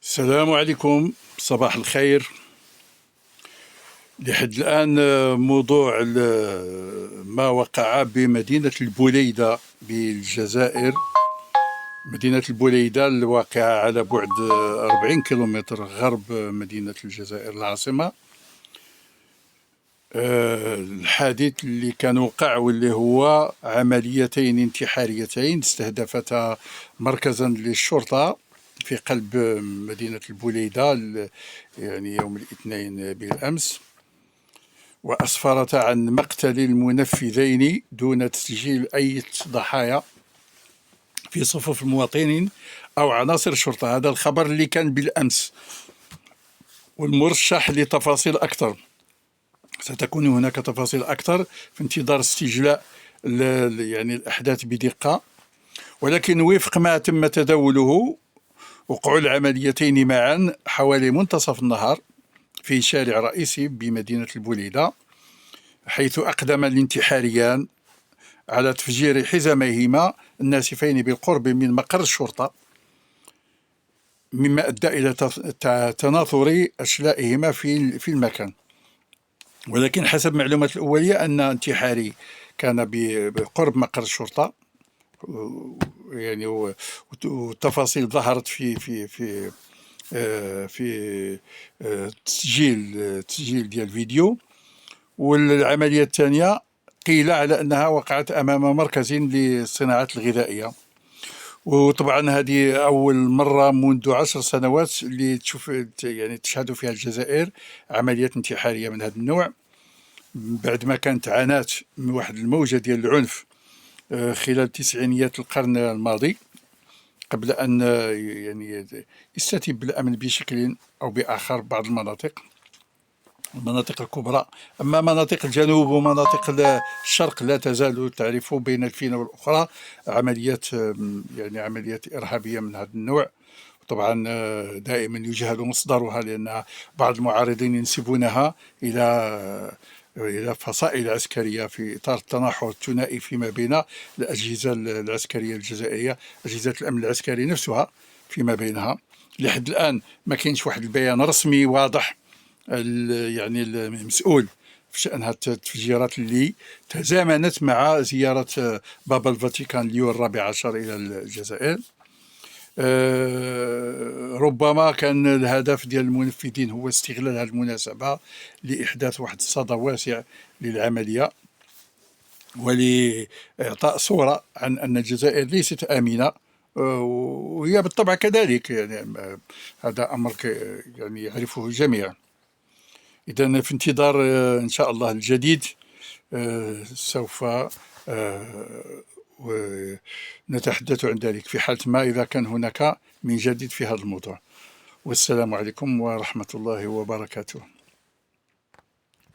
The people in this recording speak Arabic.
السلام عليكم، صباح الخير. لحد الآن موضوع ما وقع بمدينة البوليدة بالجزائر. مدينة البوليدة الواقعة على بعد 40 كيلومتر غرب مدينة الجزائر العاصمة. الحادث اللي كان وقع واللي هو عمليتين انتحاريتين استهدفتا مركزا للشرطة في قلب مدينة البوليدة يعني يوم الاثنين بالأمس، وأسفرتا عن مقتل المنفذين دون تسجيل أي ضحايا في صفوف المواطنين أو عناصر الشرطة. هذا الخبر اللي كان بالأمس، والمرشح لتفاصيل أكثر. ستكون هناك تفاصيل أكثر في انتظار استجلاء يعني الأحداث بدقة، ولكن وفق ما تم تداوله وقوع العمليتين معا حوالي منتصف النهار في شارع رئيسي بمدينة البوليدة، حيث أقدم الانتحاريان على تفجير حزاميهما الناسفين بالقرب من مقر الشرطة، مما أدى إلى تناثر أشلائهما في المكان. ولكن حسب معلومات الأولية أن انتحاري كان بقرب مقر الشرطة، يعني والتفاصيل ظهرت في تسجيل ديال الفيديو. والعملية الثانية قيل على أنها وقعت أمام مركز للصناعات الغذائية، وطبعا هذه أول مرة منذ 10 سنوات اللي تشهد فيها الجزائر عمليات انتحارية من هذا النوع، بعد ما كانت عانت من واحد الموجة ديال العنف خلال تسعينيات القرن الماضي، قبل أن يعني يستتب الأمن بشكل أو بآخر بعض المناطق الكبرى. أما مناطق الجنوب ومناطق الشرق لا تزال تعرف بين الفينة والأخرى عمليات إرهابية من هذا النوع. طبعا دائما يجهل مصدرها، لأن بعض المعارضين ينسبونها إلى فصائل عسكرية في إطار التناحر الثنائي فيما بين الأجهزة العسكرية الجزائرية، أجهزة الأمن العسكري نفسها فيما بينها. لحد الآن ما كاينش واحد البيان رسمي واضح يعني المسؤول في شأن هذه التفجيرات اللي تزامنت مع زيارة بابا الفاتيكان ليو الرابع عشر إلى الجزائر. ربما كان الهدف ديال المنفذين هو استغلال هذه المناسبة لإحداث واحد الصدى واسع للعملية، ولإعطاء صورة عن أن الجزائر ليست آمنة، وهي بالطبع كذلك. يعني هذا أمر يعني يعرفه الجميع. إذن في انتظار إن شاء الله الجديد. سوف ونتحدث عن ذلك في حالة ما إذا كان هناك من جديد في هذا الموضوع. والسلام عليكم ورحمة الله وبركاته.